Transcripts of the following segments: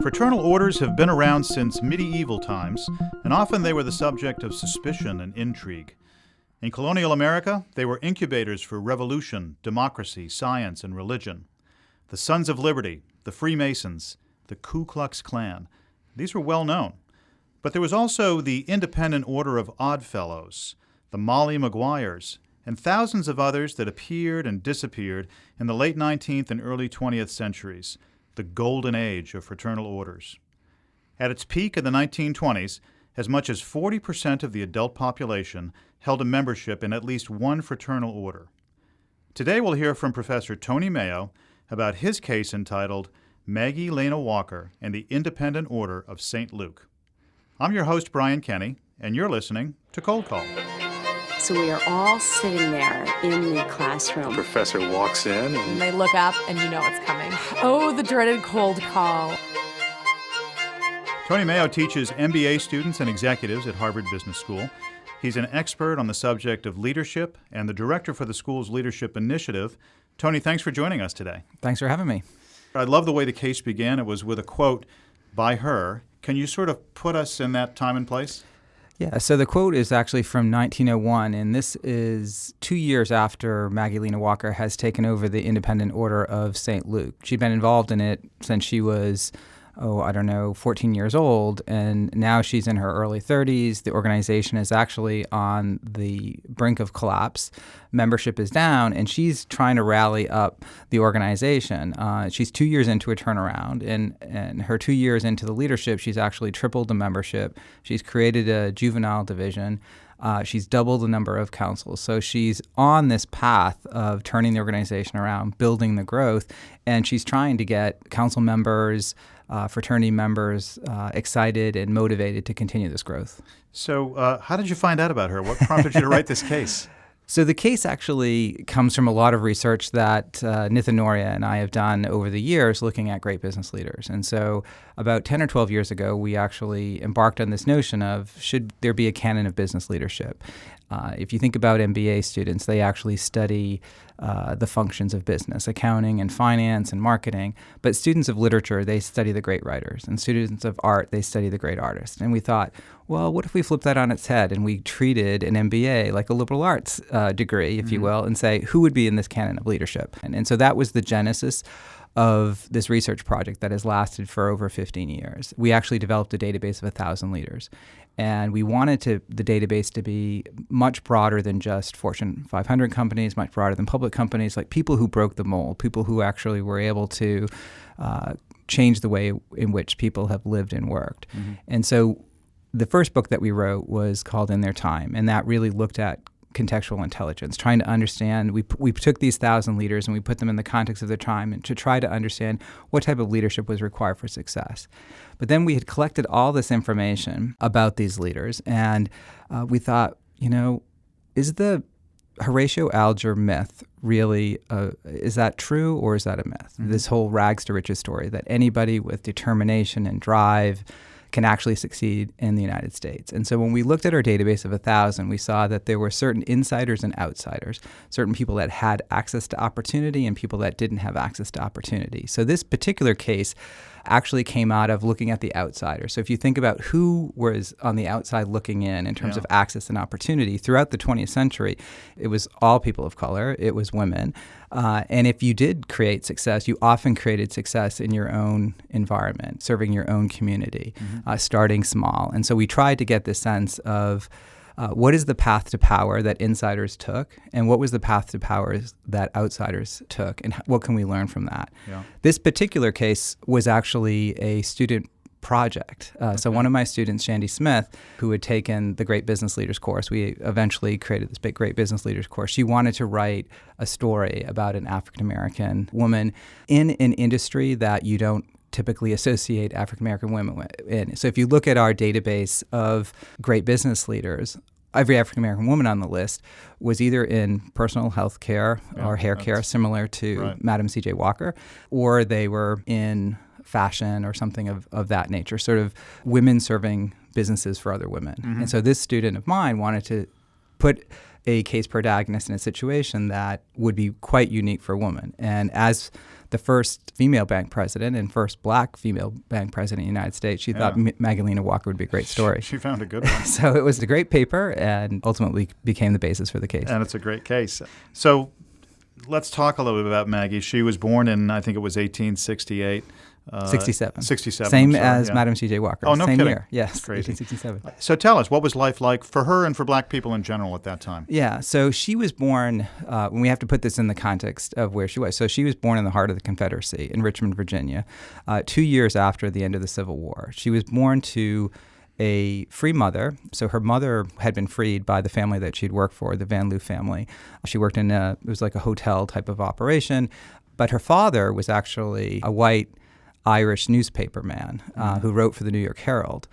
Fraternal orders have been around since medieval times, and often they were the subject of suspicion and intrigue. In colonial America, they were incubators for revolution, democracy, science, and religion. The Sons of Liberty, the Freemasons, the Ku Klux Klan, these were well known. But there was also the Independent Order of Oddfellows, the Molly Maguires, and thousands of others that appeared and disappeared in the late 19th and early 20th centuries, the golden age of fraternal orders. At its peak in the 1920s, as much as 40% of the adult population held a membership in at least one fraternal order. Today we'll hear from Professor Tony Mayo about his case entitled Maggie Lena Walker and the Independent Order of St Luke. I'm your host, Brian Kenny, and you're listening to Cold Call. So we are all sitting there in the classroom. The professor walks in and they look up and you know it's coming. Oh, the dreaded cold call. Tony Mayo teaches MBA students and executives at Harvard Business School. He's an expert on the subject of leadership and the director for the school's leadership initiative. Tony, thanks for joining us today. Thanks for having me. I love the way the case began. It was with a quote by her. Can you sort of put us in that time and place? Yeah, so the quote is actually from 1901, and this is 2 years after Maggie Lena Walker has taken over the Independent Order of St Luke. She'd been involved in it since she was 14 years old, and now she's in her early 30s. The organization is actually on the brink of collapse. Membership is down, and she's trying to rally up the organization. She's 2 years into a turnaround, and her 2 years into the leadership, she's actually tripled the membership. She's created a juvenile division. She's doubled the number of councils. So she's on this path of turning the organization around, building the growth, and she's trying to get council members, fraternity members excited and motivated to continue this growth. So how did you find out about her? What prompted you to write this case? So the case actually comes from a lot of research that Nitha Noria and I have done over the years looking at great business leaders. And so about 10 or 12 years ago, we actually embarked on this notion of should there be a canon of business leadership? If you think about MBA students, they actually study the functions of business, accounting and finance and marketing. But students of literature, they study the great writers. And students of art, they study the great artists. And we thought, well, what if we flip that on its head and we treated an MBA like a liberal arts degree, if you will, and say, who would be in this canon of leadership? And so that was the genesis of this research project that has lasted for over 15 years. We actually developed a database of 1,000 leaders. And we wanted the database to be much broader than just Fortune 500 companies, much broader than public companies, like people who broke the mold, people who actually were able to change the way in which people have lived and worked. Mm-hmm. And so the first book that we wrote was called In Their Time, and that really looked at contextual intelligence, trying to understand. We took these 1,000 leaders and we put them in the context of their time and to try to understand what type of leadership was required for success. But then we had collected all this information about these leaders, and we thought, is the Horatio Alger myth really, is that true or is that a myth? Mm-hmm. This whole rags to riches story that anybody with determination and drive can actually succeed in the United States. And so when we looked at our database of 1,000, we saw that there were certain insiders and outsiders, certain people that had access to opportunity and people that didn't have access to opportunity. So this particular case actually came out of looking at the outsiders. So if you think about who was on the outside looking in terms of access and opportunity, throughout the 20th century, it was all people of color, it was women. And if you did create success, you often created success in your own environment, serving your own community, starting small. And so we tried to get this sense of what is the path to power that insiders took, and what was the path to power that outsiders took, and what can we learn from that? Yeah. This particular case was actually a student project. So one of my students, Shandy Smith, who had taken the Great Business Leaders course, we eventually created this big Great Business Leaders course. She wanted to write a story about an African-American woman in an industry that you don't typically associate African-American women in. So if you look at our database of great business leaders, every African-American woman on the list was either in personal health care or hair care, similar to Madam C.J. Walker, or they were in fashion or something of that nature, sort of women serving businesses for other women. Mm-hmm. And so this student of mine wanted to put a case protagonist in a situation that would be quite unique for a woman. And as the first female bank president and first black female bank president in the United States, she thought Maggie Lena Walker would be a great story. She found a good one. So it was a great paper and ultimately became the basis for the case. And it's a great case. So let's talk a little bit about Maggie. She was born in, I think it was 1868. 67. 67. Same as Madam C.J. Walker. Oh, no Same kidding. year. Yes, That's crazy. 1867. So tell us, what was life like for her and for black people in general at that time? Yeah, so she was born, when we have to put this in the context of where she was. So she was born in the heart of the Confederacy in Richmond, Virginia, 2 years after the end of the Civil War. She was born to a free mother. So her mother had been freed by the family that she'd worked for, the Van Loo family. She worked in it was like a hotel type of operation. But her father was actually a white Irish newspaper man who wrote for the New York Herald.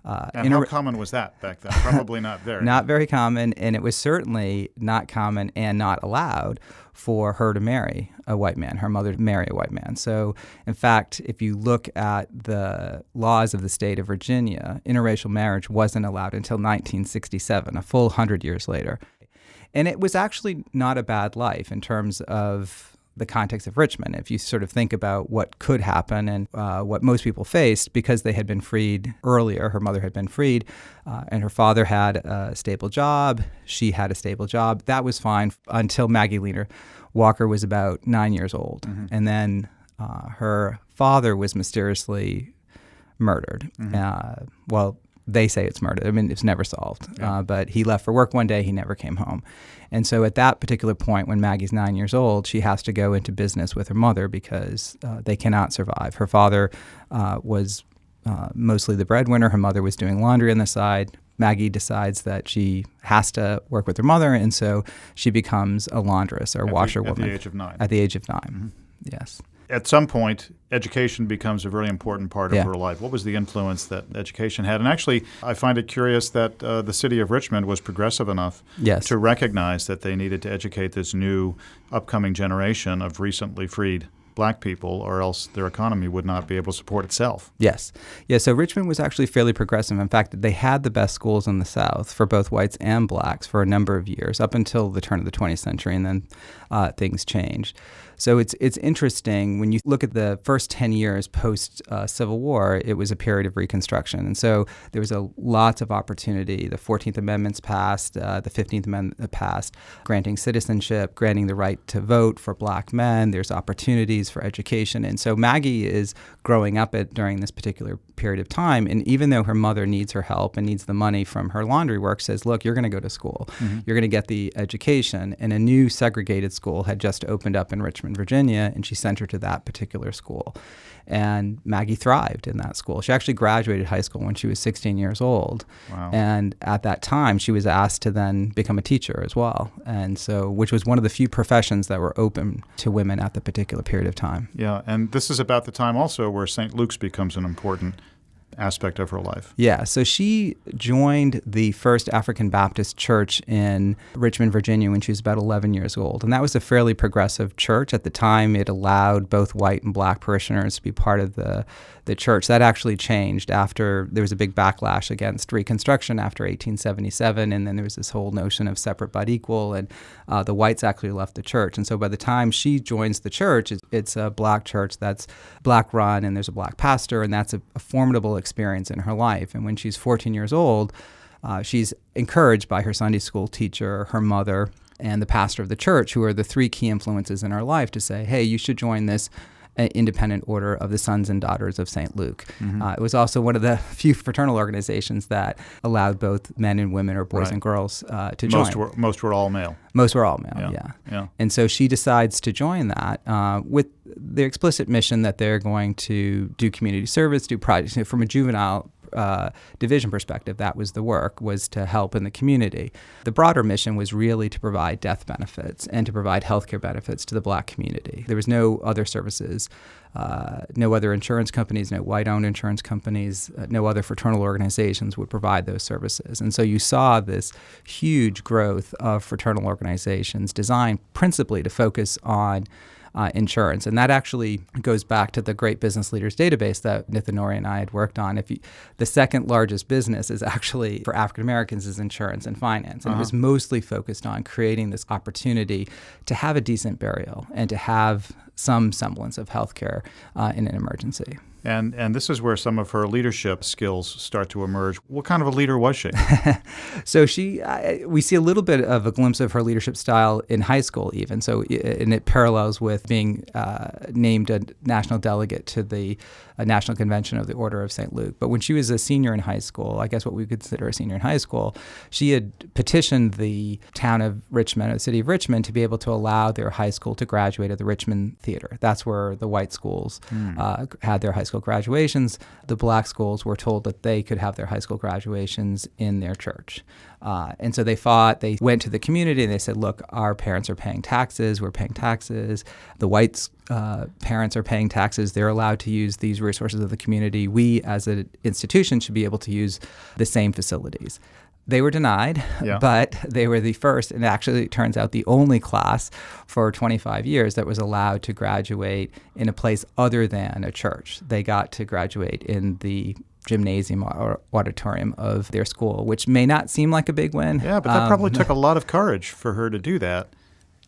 And how common was that back then? Probably not very. Not very common, and it was certainly not common and not allowed for her to marry a white man, her mother to marry a white man. So, in fact, if you look at the laws of the state of Virginia, interracial marriage wasn't allowed until 1967, a full 100 years later. And it was actually not a bad life in terms of the context of Richmond. If you sort of think about what could happen and what most people faced, because they had been freed earlier, her mother had been freed, and her father had a stable job, she had a stable job, that was fine until Maggie Lena Walker was about 9 years old. Mm-hmm. And then her father was mysteriously murdered. Mm-hmm. Well, they say it's murder. I mean, it's never solved. Yeah. But he left for work one day. He never came home. And so at that particular point, when Maggie's 9 years old, she has to go into business with her mother because they cannot survive. Her father was mostly the breadwinner. Her mother was doing laundry on the side. Maggie decides that she has to work with her mother, and so she becomes a laundress or washerwoman. At the age of 9. At the age of 9, mm-hmm. Yes. At some point, education becomes a very important part of her life. What was the influence that education had? And actually, I find it curious that the city of Richmond was progressive enough to recognize that they needed to educate this new upcoming generation of recently freed black people, or else their economy would not be able to support itself. Yes. Yeah, so Richmond was actually fairly progressive. In fact, they had the best schools in the South for both whites and blacks for a number of years, up until the turn of the 20th century, and then things changed. So it's interesting, when you look at the first 10 years post-Civil War, it was a period of Reconstruction. And so there was lots of opportunity. The 14th Amendment's passed, the 15th Amendment passed, granting citizenship, granting the right to vote for black men. There's opportunities for education. And so Maggie is growing up during this particular period of time. And even though her mother needs her help and needs the money from her laundry work, says, look, you're going to go to school. Mm-hmm. You're going to get the education. And a new segregated school had just opened up in Richmond, Virginia, and she sent her to that particular school. And Maggie thrived in that school. She actually graduated high school when she was 16 years old. Wow. And at that time, she was asked to then become a teacher as well. And so, which was one of the few professions that were open to women at the particular period of time. Yeah, and this is about the time also where St. Luke's becomes an important aspect of her life. Yeah, so she joined the First African Baptist Church in Richmond, Virginia when she was about 11 years old. And that was a fairly progressive church. At the time, it allowed both white and black parishioners to be part of the church. That actually changed after there was a big backlash against Reconstruction after 1877, and then there was this whole notion of separate but equal, and the whites actually left the church. And so by the time she joins the church, it's a black church that's black run, and there's a black pastor, and that's a formidable experience in her life. And when she's 14 years old, she's encouraged by her Sunday school teacher, her mother, and the pastor of the church, who are the three key influences in her life, to say, hey, you should join this independent order of the Sons and Daughters of St. Luke. Mm-hmm. It was also one of the few fraternal organizations that allowed both men and women, or boys and girls, to join. Most were all male. Most were all male, yeah. And so she decides to join that with the explicit mission that they're going to do community service, do projects. From a juvenile division perspective, that was the work, was to help in the community. The broader mission was really to provide death benefits and to provide healthcare benefits to the black community. There was no other services, no other insurance companies, no white-owned insurance companies, no other fraternal organizations would provide those services. And so you saw this huge growth of fraternal organizations designed principally to focus on insurance. And that actually goes back to the Great Business Leaders database that Nithanori and I had worked on. The second largest business is actually for African Americans is insurance and finance. And it was mostly focused on creating this opportunity to have a decent burial and to have some semblance of healthcare in an emergency. And this is where some of her leadership skills start to emerge. What kind of a leader was she? So we see a little bit of a glimpse of her leadership style in high school even. So, and it parallels with being named a national delegate to the National Convention of the Order of St. Luke. But when she was a senior in high school, I guess what we would consider a senior in high school, she had petitioned the town of Richmond, or the city of Richmond, to be able to allow their high school to graduate at the Richmond Theater. That's where the white schools had their high school graduations. The black schools were told that they could have their high school graduations in their church. And so they went to the community and they said, look, our parents are paying taxes, we're paying taxes. The whites' parents are paying taxes. They're allowed to use these resources of the community. We as an institution should be able to use the same facilities. They were denied, but they were the first, and actually it turns out the only class for 25 years that was allowed to graduate in a place other than a church. They got to graduate in the gymnasium or auditorium of their school, which may not seem like a big win. Yeah, but that probably took a lot of courage for her to do that.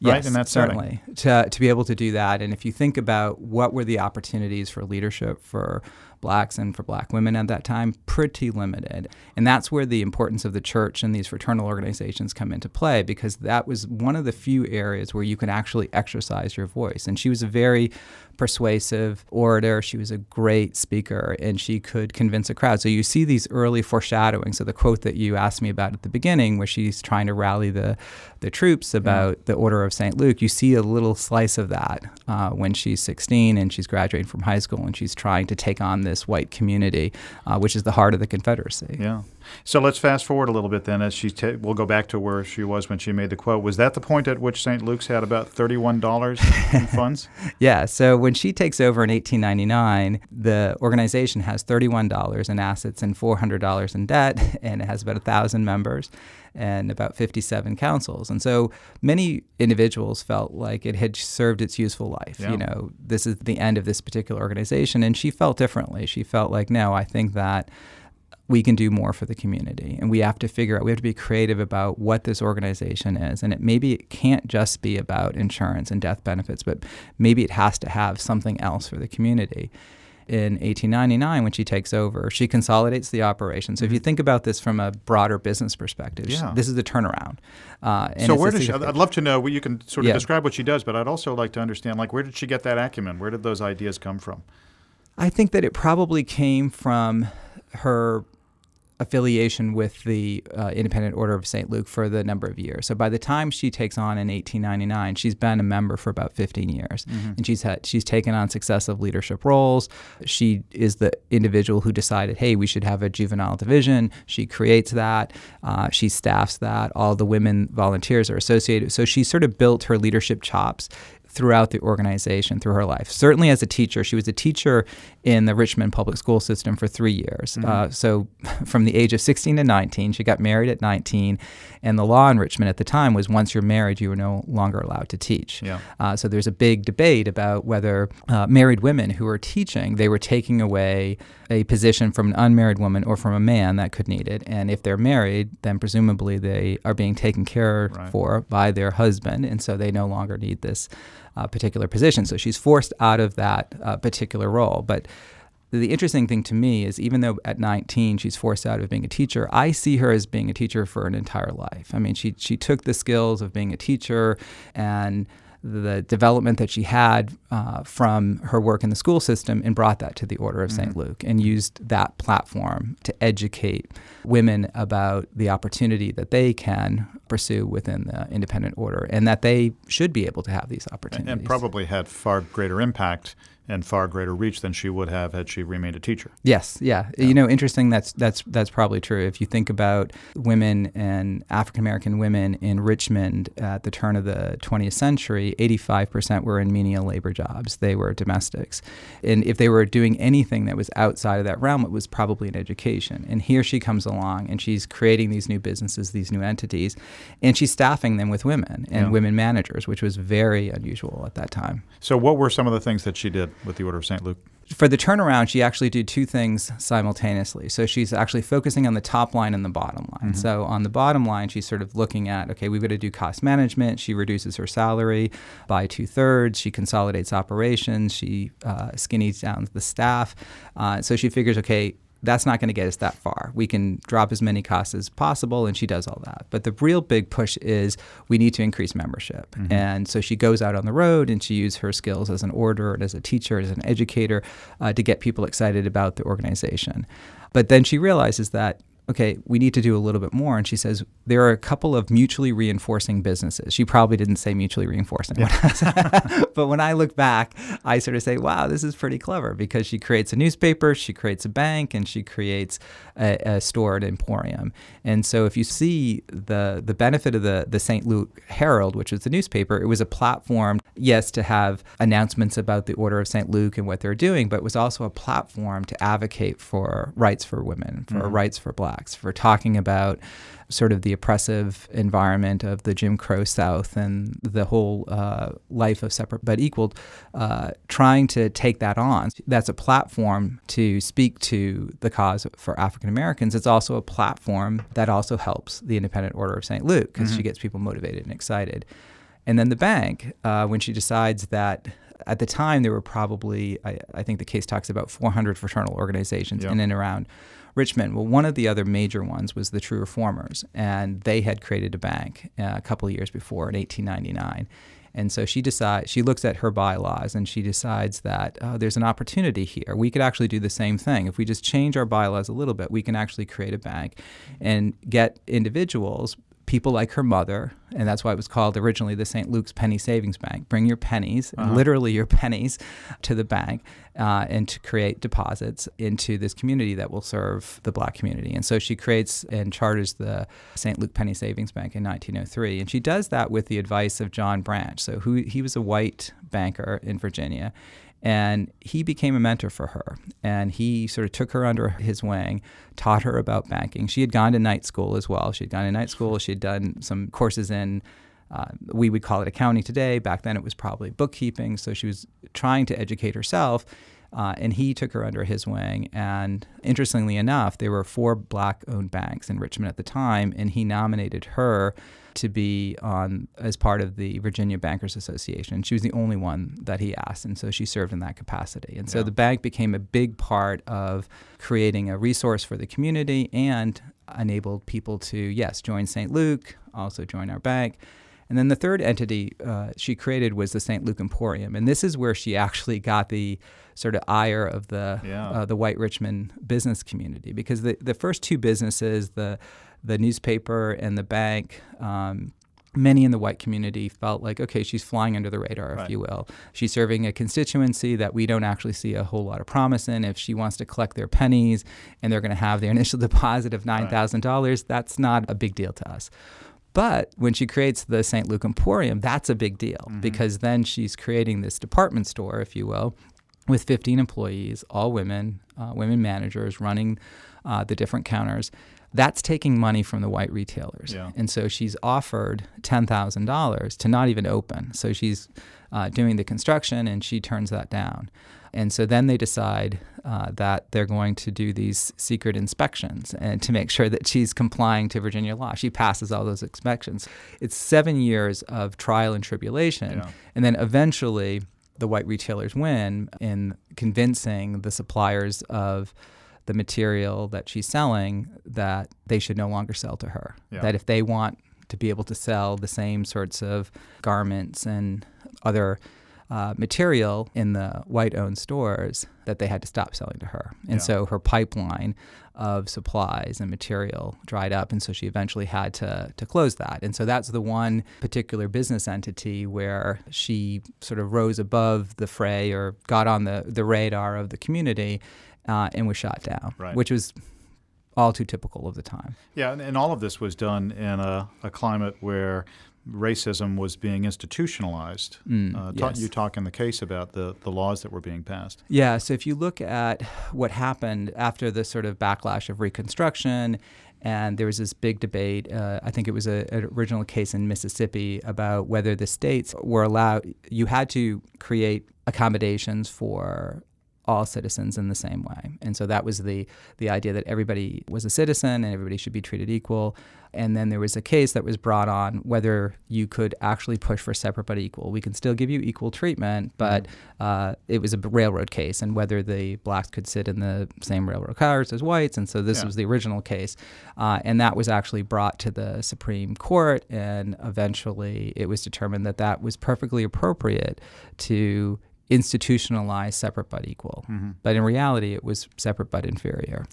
Right, yes, in that certainly, to be able to do that. And if you think about what were the opportunities for leadership for blacks and for black women at that time, pretty limited. And that's where the importance of the church and these fraternal organizations come into play, because that was one of the few areas where you can actually exercise your voice. And she was a very persuasive orator. She was a great speaker, and she could convince a crowd. So you see these early foreshadowing. So the quote that you asked me about at the beginning, where she's trying to rally the troops about the Order of St. Luke, you see a little slice of that when she's 16 and she's graduating from high school and she's trying to take on this white community, which is the heart of the Confederacy. Yeah. So let's fast forward a little bit then. As we'll go back to where she was when she made the quote. Was that the point at which St. Luke's had about $31 in funds? Yeah. So when she takes over in 1899, the organization has $31 in assets and $400 in debt, and it has about 1,000 members and about 57 councils. And so many individuals felt like it had served its useful life. Yeah. You know, this is the end of this particular organization. And she felt differently. She felt like, no, I think that we can do more for the community, and we have to be creative about what this organization is. And maybe it can't just be about insurance and death benefits, but maybe it has to have something else for the community. In 1899, when she takes over, she consolidates the operation. So if you think about this from a broader business perspective, this is the turnaround. So where does I'd love to know, you can sort of describe what she does, but I'd also like to understand, like, where did she get that acumen? Where did those ideas come from? I think that it probably came from her affiliation with the Independent Order of St. Luke for the number of years. So by the time she takes on in 1899, she's been a member for about 15 years. And she's taken on successive leadership roles. She is the individual who decided, hey, we should have a juvenile division. She creates that. She staffs that. All the women volunteers are associated. So she sort of built her leadership chops throughout the organization, through her life. Certainly as a teacher. She was a teacher in the Richmond public school system for 3 years. So from the age of 16 to 19, she got married at 19, and the law in Richmond at the time was once you're married, you were no longer allowed to teach. So there's a big debate about whether married women who were teaching, they were taking away a position from an unmarried woman or from a man that could need it. And if they're married, then presumably they are being taken care for by their husband, and so they no longer need this particular position. So she's forced out of that particular role. But the interesting thing to me is, even though at 19 she's forced out of being a teacher, I see her as being a teacher for an entire life. I mean, she took the skills of being a teacher and the development that she had from her work in the school system and brought that to the Order of St. Luke and used that platform to educate women about the opportunity that they can pursue within the independent order and that they should be able to have these opportunities. And probably had far greater impact and far greater reach than she would have had she remained a teacher. Yes, yeah. Interesting. That's probably true. If you think about women and African American women in Richmond at the turn of the 20th century, 85% were in menial labor jobs. They were domestics. And if they were doing anything that was outside of that realm, it was probably an education. And here she comes along and she's creating these new businesses, these new entities, and she's staffing them with women and women managers, which was very unusual at that time. So what were some of the things that she did with the Order of St. Luke? For the turnaround, she actually did two things simultaneously. So she's actually focusing on the top line and the bottom line. Mm-hmm. So on the bottom line, she's sort of looking at, okay, we've got to do cost management. She reduces her salary by 2/3. She consolidates operations. She skinnies down the staff. So she figures, okay, that's not going to get us that far. We can drop as many costs as possible, and she does all that. But the real big push is we need to increase membership. Mm-hmm. And so she goes out on the road, and she uses her skills as an orator, and as a teacher, as an educator, to get people excited about the organization. But then she realizes that, okay, we need to do a little bit more. And she says, there are a couple of mutually reinforcing businesses. She probably didn't say mutually reinforcing. Yeah. But when I look back, I sort of say, wow, this is pretty clever, because she creates a newspaper, she creates a bank, and she creates a store at Emporium. And so if you see the benefit of the St. Luke Herald, which was the newspaper, it was a platform, yes, to have announcements about the Order of St. Luke and what they're doing, but it was also a platform to advocate for rights for women, for rights for Blacks, for talking about sort of the oppressive environment of the Jim Crow South and the whole life of separate but equal, trying to take that on. That's a platform to speak to the cause for African Americans. It's also a platform that also helps the Independent Order of St. Luke, because she gets people motivated and excited. And then the bank, when she decides that at the time there were probably, I think the case talks about 400 fraternal organizations in and around Richmond. Well, one of the other major ones was the True Reformers, and they had created a bank a couple of years before in 1899. And so she looks at her bylaws and she decides that there's an opportunity here. We could actually do the same thing. If we just change our bylaws a little bit, we can actually create a bank and get individuals, people like her mother, and that's why it was called originally the St. Luke's Penny Savings Bank. Bring your pennies, literally your pennies, to the bank and to create deposits into this community that will serve the Black community. And so she creates and charters the St. Luke Penny Savings Bank in 1903. And she does that with the advice of John Branch. So he was a white banker in Virginia. And he became a mentor for her, and he sort of took her under his wing, taught her about banking. She had gone to night school as well. She had done some courses in, we would call it accounting today. Back then it was probably bookkeeping. So she was trying to educate herself, and he took her under his wing. And interestingly enough, there were 4 Black-owned banks in Richmond at the time, and he nominated her to be on as part of the Virginia Bankers Association. She was the only one that he asked, and so she served in that capacity. And so the bank became a big part of creating a resource for the community and enabled people to, yes, join St. Luke, also join our bank. And then the third entity she created was the St. Luke Emporium. And this is where she actually got the sort of ire of the white Richmond business community, because the first 2 businesses, the newspaper and the bank, many in the white community felt like, okay, she's flying under the radar, if you will. She's serving a constituency that we don't actually see a whole lot of promise in. If she wants to collect their pennies and they're going to have their initial deposit of $9,000, that's not a big deal to us. But when she creates the St. Luke Emporium, that's a big deal, because then she's creating this department store, if you will, with 15 employees, all women, women managers running the different counters. That's taking money from the white retailers. Yeah. And so she's offered $10,000 to not even open. So she's doing the construction, and she turns that down. And so then they decide that they're going to do these secret inspections and to make sure that she's complying to Virginia law. She passes all those inspections. It's 7 years of trial and tribulation. Yeah. And then eventually the white retailers win in convincing the suppliers of the material that she's selling that they should no longer sell to her. Yeah. That if they want to be able to sell the same sorts of garments and other material in the white-owned stores that they had to stop selling to her. And so her pipeline of supplies and material dried up, and so she eventually had to close that. And so that's the one particular business entity where she sort of rose above the fray or got on the radar of the community and was shot down, which was all too typical of the time. Yeah, and all of this was done in a climate where racism was being institutionalized. You talk in the case about the laws that were being passed. Yeah, so if you look at what happened after the sort of backlash of Reconstruction, and there was this big debate, I think it was an original case in Mississippi about whether the states were allowed, you had to create accommodations for all citizens in the same way. And so that was the idea that everybody was a citizen and everybody should be treated equal. And then there was a case that was brought on whether you could actually push for separate but equal. We can still give you equal treatment, but it was a railroad case, and whether the blacks could sit in the same railroad cars as whites. And so this was the original case. And that was actually brought to the Supreme Court, and eventually it was determined that that was perfectly appropriate to institutionalized separate but equal. But in reality, it was separate but inferior.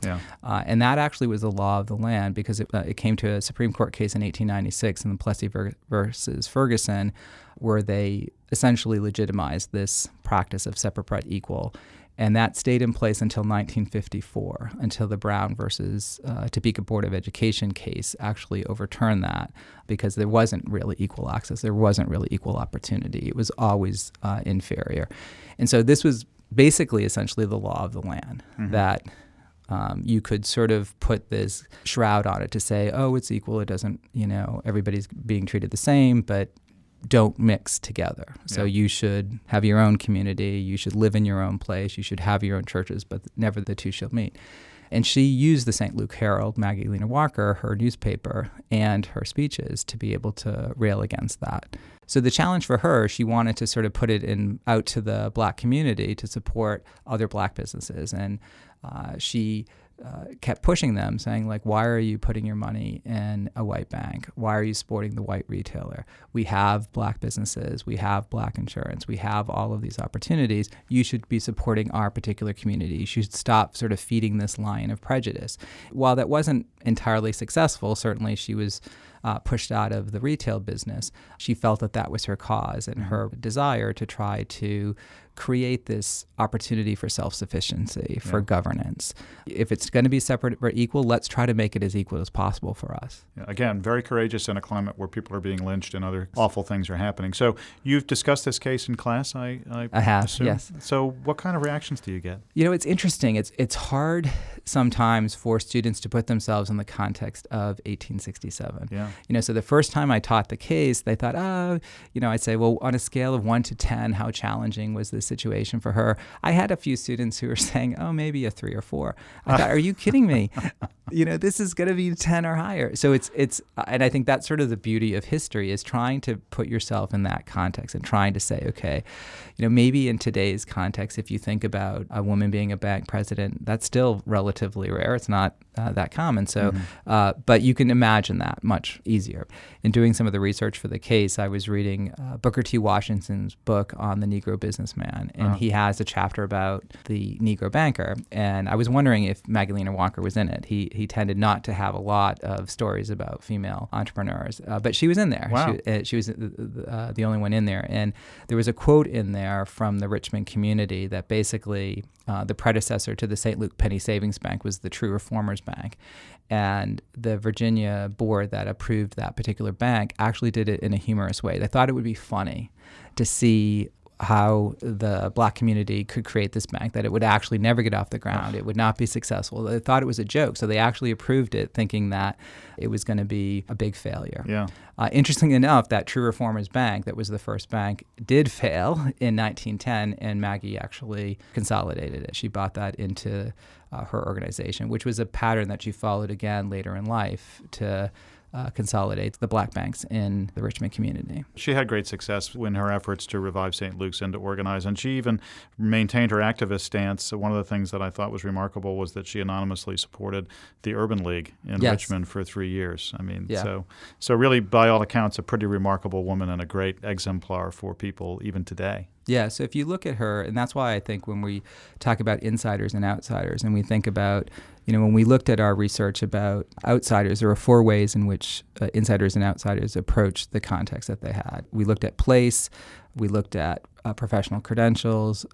And that actually was the law of the land, because it came to a Supreme Court case in 1896 in the Plessy versus Ferguson, where they essentially legitimized this practice of separate but equal. And that stayed in place until 1954, until the Brown versus Topeka Board of Education case actually overturned that, because there wasn't really equal access. There wasn't really equal opportunity. It was always inferior. And so this was basically essentially the law of the land, that you could sort of put this shroud on it to say, oh, it's equal. It doesn't, everybody's being treated the same, but don't mix together. So you should have your own community, you should live in your own place, you should have your own churches, but never the two shall meet. And she used the St. Luke Herald, Maggie Lena Walker, her newspaper, and her speeches to be able to rail against that. So the challenge for her, she wanted to sort of put it out to the black community to support other black businesses. And she kept pushing them, saying, like, why are you putting your money in a white bank? Why are you supporting the white retailer? We have black businesses. We have black insurance. We have all of these opportunities. You should be supporting our particular community. You should stop sort of feeding this line of prejudice. While that wasn't entirely successful, certainly she was pushed out of the retail business. She felt that that was her cause and her desire to try to create this opportunity for self-sufficiency, for governance. If it's going to be separate or equal, let's try to make it as equal as possible for us. Again, very courageous in a climate where people are being lynched and other awful things are happening. So you've discussed this case in class, I have, assume? Yes. So what kind of reactions do you get? It's interesting. It's hard sometimes for students to put themselves in the context of 1867. So the first time I taught the case, they thought, I'd say, well, on a scale of 1 to 10, how challenging was this situation for her? I had a few students who were saying, oh, maybe a 3 or 4. I thought, are you kidding me? This is going to be 10 or higher. So it's, and I think that's sort of the beauty of history, is trying to put yourself in that context and trying to say, okay, maybe in today's context, if you think about a woman being a bank president, that's still relatively rare. It's not that common. So, but you can imagine that much easier. In doing some of the research for the case, I was reading Booker T. Washington's book on the Negro businessman, and he has a chapter about the Negro banker. And I was wondering if Maggie Lena Walker was in it. He tended not to have a lot of stories about female entrepreneurs, but she was in there. Wow. She was the only one in there. And there was a quote in there from the Richmond community that basically the predecessor to the St. Luke Penny Savings Bank was the True Reformers Bank. And the Virginia board that approved that particular bank actually did it in a humorous way. They thought it would be funny to see how the black community could create this bank, that it would actually never get off the ground. It would not be successful. They thought it was a joke. So they actually approved it thinking that it was going to be a big failure. Interestingly enough, that True Reformers Bank, that was the first bank, did fail in 1910, and Maggie actually consolidated it. She bought that into her organization, which was a pattern that she followed again later in life to consolidate the black banks in the Richmond community. She had great success in her efforts to revive St. Luke's and to organize, and she even maintained her activist stance. One of the things that I thought was remarkable was that she anonymously supported the Urban League in Richmond for 3 years. So really, by all accounts, a pretty remarkable woman and a great exemplar for people even today. Yeah, so if you look at her, and that's why I think when we talk about insiders and outsiders, and we think about, when we looked at our research about outsiders, there were 4 ways in which insiders and outsiders approached the context that they had. We looked at place, we looked at professional credentials,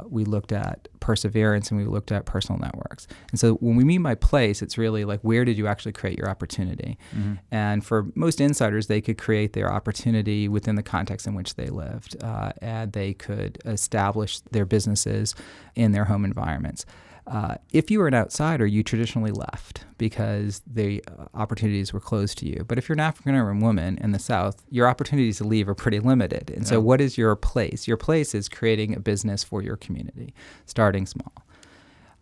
we looked at perseverance, and we looked at personal networks. And so when we mean by place, it's really like, where did you actually create your opportunity? Mm-hmm. And for most insiders, they could create their opportunity within the context in which they lived, and they could establish their businesses in their home environments. If you were an outsider, you traditionally left because the opportunities were closed to you. But if you're an African-American woman in the South, your opportunities to leave are pretty limited. And so what is your place? Your place is creating a business for your community, starting small.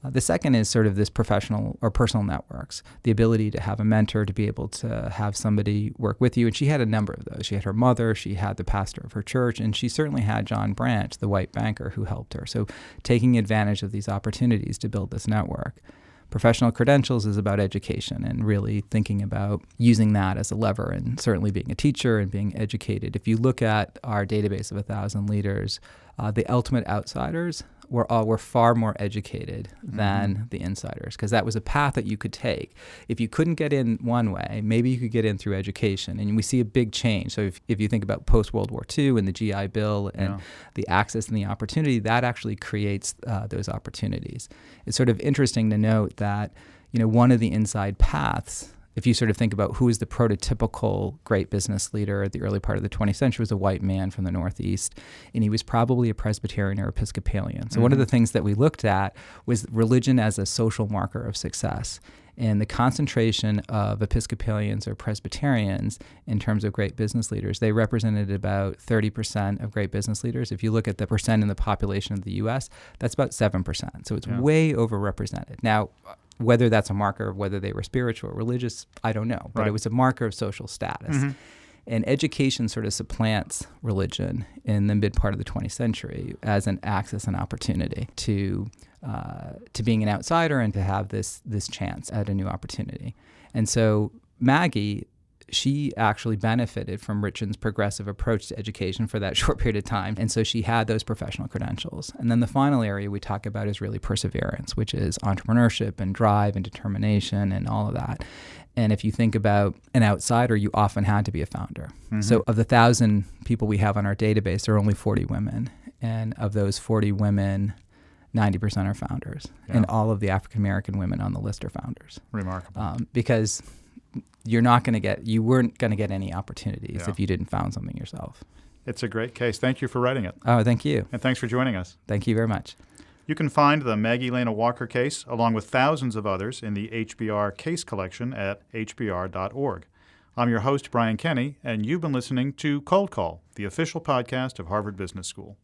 The second is sort of this professional or personal networks, the ability to have a mentor, to be able to have somebody work with you. And she had a number of those. She had her mother, she had the pastor of her church, and she certainly had John Branch, the white banker, who helped her. So taking advantage of these opportunities to build this network. Professional credentials is about education and really thinking about using that as a lever, and certainly being a teacher and being educated. If you look at our database of 1,000 leaders, the ultimate outsiders were far more educated than the insiders, because that was a path that you could take. If you couldn't get in one way, maybe you could get in through education. And we see a big change. So if you think about post-World War II and the GI Bill and the access and the opportunity, that actually creates those opportunities. It's sort of interesting to note that, one of the inside paths, if you sort of think about who is the prototypical great business leader at the early part of the 20th century, was a white man from the Northeast, and he was probably a Presbyterian or Episcopalian. So one of the things that we looked at was religion as a social marker of success. And the concentration of Episcopalians or Presbyterians in terms of great business leaders, they represented about 30% of great business leaders. If you look at the percent in the population of the U.S., that's about 7%. So it's way overrepresented. Now, whether that's a marker of whether they were spiritual or religious, I don't know. But it was a marker of social status. Mm-hmm. And education sort of supplants religion in the mid part of the 20th century as an access and opportunity to being an outsider and to have this chance at a new opportunity. And so Maggie, she actually benefited from Richard's progressive approach to education for that short period of time. And so she had those professional credentials. And then the final area we talk about is really perseverance, which is entrepreneurship and drive and determination and all of that. And if you think about an outsider, you often had to be a founder. Mm-hmm. So of the 1,000 people we have on our database, there are only 40 women. And of those 40 women, 90% are founders. Yeah. And all of the African-American women on the list are founders. Remarkable. Because you weren't going to get any opportunities if you didn't found something yourself. It's a great case. Thank you for writing it. Oh, thank you. And thanks for joining us. Thank you very much. You can find the Maggie Lena Walker case, along with thousands of others, in the HBR case collection at hbr.org. I'm your host, Brian Kenny, and you've been listening to Cold Call, the official podcast of Harvard Business School.